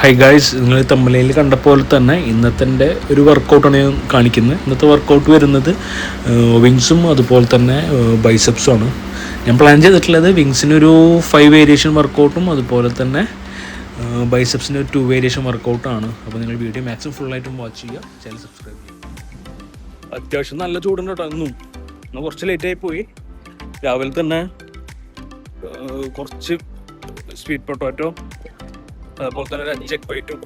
High guys, നിങ്ങൾ തമ്മിലിൽ കണ്ട പോലെ തന്നെ ഇന്നത്തെ ഒരു വർക്കൗട്ടാണ് ഞാൻ കാണിക്കുന്നത്. ഇന്നത്തെ വർക്കൗട്ട് വരുന്നത് വിങ്സും അതുപോലെ തന്നെ ബൈസെപ്സും ആണ്. ഞാൻ പ്ലാൻ ചെയ്തിട്ടുള്ളത് വിങ്സിനൊരു 5 വേരിയേഷൻ വർക്കൗട്ടും അതുപോലെ തന്നെ ബൈസെപ്സിന് 2 വേരിയേഷൻ വർക്കൗട്ടാണ്. അപ്പോൾ നിങ്ങൾ വീഡിയോ മാക്സിമം ഫുള്ളായിട്ടും വാച്ച് ചെയ്യുക, ചാനൽ സബ്സ്ക്രൈബ് ചെയ്യുക. അത്യാവശ്യം നല്ല ചൂടുണ്ട് കേട്ടോ. ഇന്ന് കുറച്ച് ലേറ്റായി പോയി. രാവിലെ തന്നെ കുറച്ച് സ്വീറ്റ് പൊട്ടാറ്റോ അതുപോലെ തന്നെ ഒരു 5 എഗ് വൈറ്റും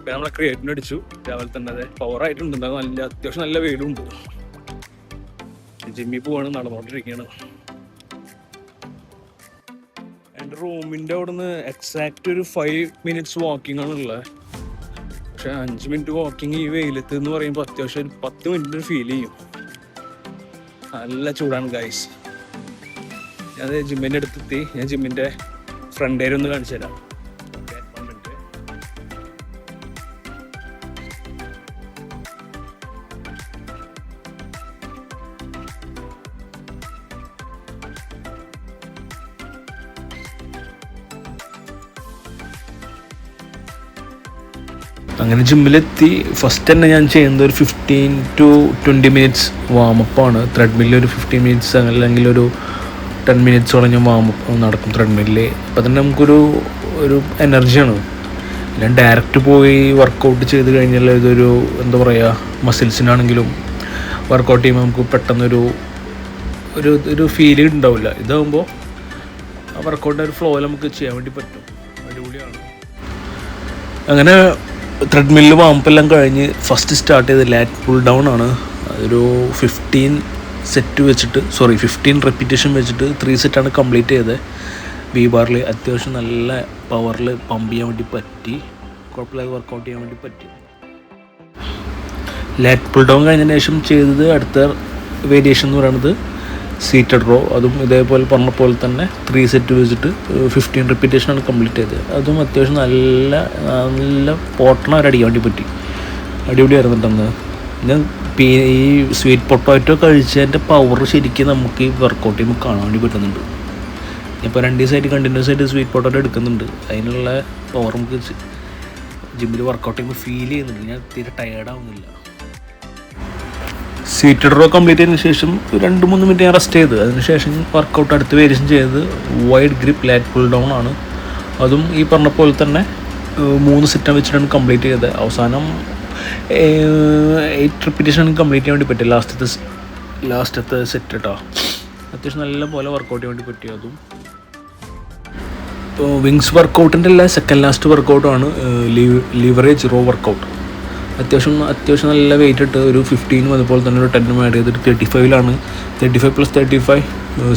പിന്നെ നമ്മളെ ക്രിയേറ്റിന് അടിച്ചു. രാവിലെ തന്നെ അതെ പവറായിട്ടുണ്ട്. നല്ല അത്യാവശ്യം നല്ല വെയിലുണ്ട്. ജിമ്മിൽ പോവാണ്, നടന്നുകൊണ്ടിരിക്കുകയാണ്. എൻ്റെ റൂമിൻ്റെ അവിടെ നിന്ന് എക്സാക്റ്റ് ഒരു 5 മിനിറ്റ്സ് വാക്കിംഗ് ആണുള്ളത്. പക്ഷെ 5 മിനിറ്റ് വാക്കിംഗ് ഈ വെയിലത്ത് എന്ന് പറയുമ്പോൾ അത്യാവശ്യം ഒരു 10 മിനിറ്റ് ഫീൽ ചെയ്യും. നല്ല ചൂടാണ് ഗൈസ്. ഞാൻ ജിമ്മിൻ്റെ അടുത്തെത്തി. ഞാൻ ജിമ്മിൻ്റെ ഫ്രണ്ട് ഏരിയ ഒന്ന് കാണിച്ചു തരാം. അങ്ങനെ ജിമ്മിലെത്തി. ഫസ്റ്റ് തന്നെ ഞാൻ ചെയ്യുന്നത് ഒരു 15 to 20 മിനിറ്റ്സ് വാമപ്പാണ്. ത്രെഡ്മില്ലിൽ ഒരു 15 മിനിറ്റ്സ് അല്ലെങ്കിൽ ഒരു 10 മിനിറ്റ്സോളം ഞാൻ വാമപ്പ് നടക്കും ത്രെഡ്മില്ലിൽ. അപ്പോൾ തന്നെ നമുക്കൊരു എനർജിയാണ്. ഞാൻ ഡയറക്റ്റ് പോയി വർക്കൗട്ട് ചെയ്ത് കഴിഞ്ഞാൽ ഇതൊരു എന്താ പറയുക, മസിൽസിനാണെങ്കിലും വർക്കൗട്ട് ചെയ്യുമ്പോൾ നമുക്ക് പെട്ടെന്നൊരു ഫീൽ ഉണ്ടാവില്ല. ഇതാകുമ്പോൾ ആ വർക്കൗട്ടിൻ്റെ ഒരു ഫ്ലോയിൽ നമുക്ക് ചെയ്യാൻ വേണ്ടി പറ്റും. അടിപൊളിയാണ്. അങ്ങനെ ത്രെഡ്മില്ല് വാമ്പെല്ലാം കഴിഞ്ഞ് ഫസ്റ്റ് സ്റ്റാർട്ട് ചെയ്ത് ലാറ്റ് പുൾ ഡൗൺ ആണ്. അതൊരു 15 റെപ്പിറ്റേഷൻ വെച്ചിട്ട് 3 സെറ്റാണ് കംപ്ലീറ്റ് ചെയ്തത്. വി ബാറിൽ അത്യാവശ്യം നല്ല പവറിൽ പമ്പ് ചെയ്യാൻ വേണ്ടി പറ്റി. കുഴപ്പമില്ലാതെ വർക്കൗട്ട് ചെയ്യാൻ വേണ്ടി പറ്റി. ലാറ്റ് പുൾ ഡൗൺ കഴിഞ്ഞതിന് ശേഷം ചെയ്തത് അടുത്ത വേരിയേഷൻ എന്ന് പറയുന്നത് സീറ്റഡ് റോ. അതും ഇതേപോലെ പറഞ്ഞ പോലെ തന്നെ 3 സെറ്റ് വെച്ചിട്ട് 15 റെപ്പിറ്റേഷനാണ് കംപ്ലീറ്റ് ചെയ്തത്. അതും അത്യാവശ്യം നല്ല പോട്ടണവരെ അടിക്കാൻ വേണ്ടി പറ്റി. അടിപൊളിയായിരുന്നിട്ടെന്ന്. ഞാൻ ഈ സ്വീറ്റ് പൊട്ടാറ്റോ കഴിച്ചതിൻ്റെ പവർ ശരിക്കും നമുക്ക് ഈ വർക്കൗട്ട് ചെയ്യുമ്പോൾ കാണാൻ വേണ്ടി പറ്റുന്നുണ്ട്. ഇപ്പോൾ 2 ദിവസമായിട്ട് കണ്ടിന്യൂസ് ആയിട്ട് സ്വീറ്റ് പൊട്ടാറ്റോ എടുക്കുന്നുണ്ട്. അതിനുള്ള പവർ നമുക്ക് ജിമ്മിൽ വർക്കൗട്ട് ചെയ്യുമ്പോൾ ഫീൽ ചെയ്യുന്നുണ്ട്. ഞാൻ തീരെ ടയേർഡാവുന്നില്ല. സീറ്റഡ് റോ കംപ്ലീറ്റ് ചെയ്തതിന് ശേഷം 2-3 മിനിറ്റ് ഞാൻ റെസ്റ്റ് ചെയ്ത് അതിനുശേഷം വർക്കൗട്ട് അടുത്ത വേരിയേഷൻ ചെയ്തത് വൈഡ് ഗ്രിപ്പ് ലാറ്റ് പുൾ ഡൗൺ ആണ്. അതും ഈ പറഞ്ഞ പോലെ തന്നെ 3 സെറ്റ് വെച്ചിട്ടാണ് കംപ്ലീറ്റ് ചെയ്തത്. അവസാനം 8 റെപ്പിറ്റേഷൻ കംപ്ലീറ്റ് ചെയ്യാൻ വേണ്ടി പറ്റി. ലാസ്റ്റത്തെ സെറ്റ് കേട്ടോ. അത്യാവശ്യം നല്ല പോലെ വർക്കൗട്ട് ചെയ്യാൻ വേണ്ടി പറ്റി. അതും വിങ്സ് വർക്കൗട്ടിൻ്റെ അല്ല, സെക്കൻഡ് ലാസ്റ്റ് വർക്കൗട്ടാണ് ലിവറേജ് റോ വർക്കൗട്ട്. അത്യാവശ്യം നല്ല വെയിറ്റ് ഇട്ട് ഒരു 15 അതുപോലെ തന്നെ ഒരു 10 ആഡ് ചെയ്തിട്ട് 35 35 + 35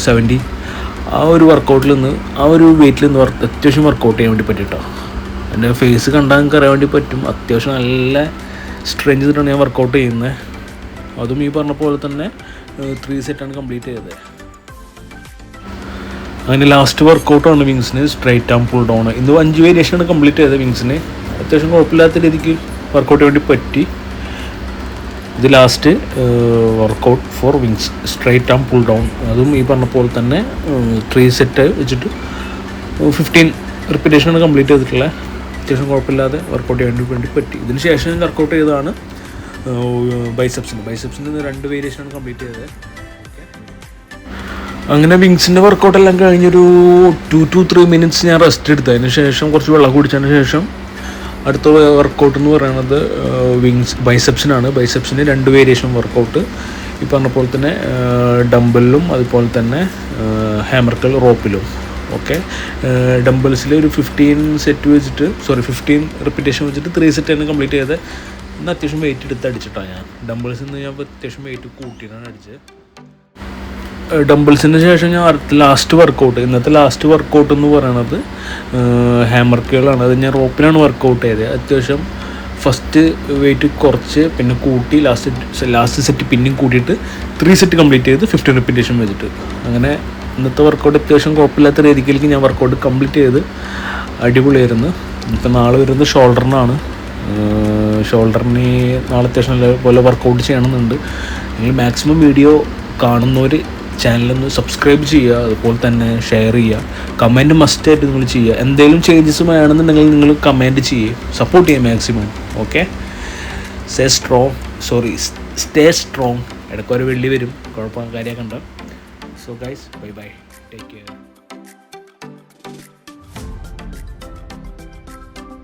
70 ആ ഒരു വർക്കൗട്ടിൽ നിന്ന് ആ ഒരു വെയിറ്റിൽ നിന്ന് അത്യാവശ്യം വർക്കൗട്ട് ചെയ്യാൻ വേണ്ടി പറ്റിട്ടോ. എൻ്റെ ഫേസ് കണ്ടാൽ നമുക്ക് അറിയാൻ വേണ്ടി പറ്റും. അത്യാവശ്യം നല്ല സ്ട്രെയിൻ ചെയ്തിട്ടാണ് ഞാൻ വർക്കൗട്ട് ചെയ്യുന്നത്. അതും ഈ പറഞ്ഞ പോലെ തന്നെ 3 സെറ്റാണ് കംപ്ലീറ്റ് ചെയ്തത്. അങ്ങനെ last വർക്കൗട്ടാണ് വിങ്സിന് straight arm pull down. ഇന്ന് 5 വേരിയേഷനാണ് കംപ്ലീറ്റ് ചെയ്തത് വിങ്സിന്. അത്യാവശ്യം കുഴപ്പമില്ലാത്ത രീതിക്ക് വർക്കൗട്ട് വേണ്ടി പറ്റി. ഇത് last workout for wings straight arm pull down. അതും ഈ പറഞ്ഞ പോലെ തന്നെ 3 സെറ്റ് വെച്ചിട്ട് 15 റെപ്പിറ്റേഷനാണ് കംപ്ലീറ്റ് ചെയ്തിട്ടുള്ളത്. അത്യാവശ്യം കുഴപ്പമില്ലാതെ വർക്കൗട്ട് ചെയ്യാൻ വേണ്ടി പറ്റി. ഇതിന് ശേഷം വർക്കൗട്ട് ചെയ്തതാണ് ബൈസെപ്സിന് 2 വേരിയേഷനാണ് കംപ്ലീറ്റ് ചെയ്തത്. അങ്ങനെ വിങ്സിൻ്റെ വർക്കൗട്ടെല്ലാം കഴിഞ്ഞൊരു 2 to 3 മിനിറ്റ്സ് ഞാൻ റെസ്റ്റ് എടുത്തു. അതിന് ശേഷം കുറച്ച് വെള്ളം കുടിച്ചതിന് ശേഷം അടുത്ത വർക്കൗട്ട് എന്ന് പറയുന്നത് ബൈസെപ്സിനാണ്. ബൈസെപ്സിന് 2 വേരിയേഷൻ വർക്കൗട്ട്. ഈ പറഞ്ഞ പോലെ തന്നെ ഡംബലിലും അതുപോലെ തന്നെ ഹാമർ റോപ്പിലും. ഓക്കെ, ഡംബിൾസിൽ ഒരു 15 റെപ്പിറ്റേഷൻ വെച്ചിട്ട് 3 സെറ്റാണ് കംപ്ലീറ്റ് ചെയ്തത്. ഇന്ന് അത്യാവശ്യം വെയിറ്റ് എടുത്ത് അടിച്ചിട്ടാണ് ഞാൻ. ഡംബിൾസിൽ നിന്ന് ഞാൻ അത്യാവശ്യം വെയിറ്റ് കൂട്ടിയിട്ടാണ് അടിച്ചത്. ഡംബിൾസിന് ശേഷം ഞാൻ ഇന്നത്തെ ലാസ്റ്റ് വർക്കൗട്ട് എന്ന് പറയുന്നത് ഹാമർ കേളാണ്. അത് ഞാൻ റോപ്പിലാണ് വർക്കൗട്ട് ചെയ്തത്. അത്യാവശ്യം ഫസ്റ്റ് വെയിറ്റ് കുറച്ച് പിന്നെ കൂട്ടി ലാസ്റ്റ് സെറ്റ് പിന്നെയും കൂട്ടിയിട്ട് 3 സെറ്റ് കംപ്ലീറ്റ് ചെയ്ത് 15 റെപ്പിറ്റേഷൻ വെച്ചിട്ട്. അങ്ങനെ ഇന്നത്തെ വർക്കൗട്ട് അത്യാവശ്യം കുഴപ്പമില്ലാത്ത രീതിയിലേക്ക് ഞാൻ വർക്കൗട്ട് കംപ്ലീറ്റ് ചെയ്ത് അടിപൊളിയായിരുന്നു. ഇപ്പം നാളെ വരുന്നത് ഷോൾഡറിനാണ്. ഷോൾഡറിന് നാളെ അത്യാവശ്യം നല്ല പോലെ വർക്കൗട്ട് ചെയ്യണമെന്നുണ്ട്. നിങ്ങൾ മാക്സിമം വീഡിയോ കാണുന്നവർ ചാനലൊന്ന് സബ്സ്ക്രൈബ് ചെയ്യുക, അതുപോലെ തന്നെ ഷെയർ ചെയ്യുക, കമൻറ്റ് മസ്റ്റായിട്ട് നിങ്ങൾ ചെയ്യുക. എന്തെങ്കിലും ചേഞ്ചസ് വേണമെന്നുണ്ടെങ്കിൽ നിങ്ങൾ കമൻറ്റ് ചെയ്യുക, സപ്പോർട്ട് ചെയ്യുക മാക്സിമം. Okay, stay strong. ഇടയ്ക്കൊരു വെള്ളി വരും, കുഴപ്പം കാര്യമൊക്കെ ഉണ്ട്. So guys, bye bye, take care.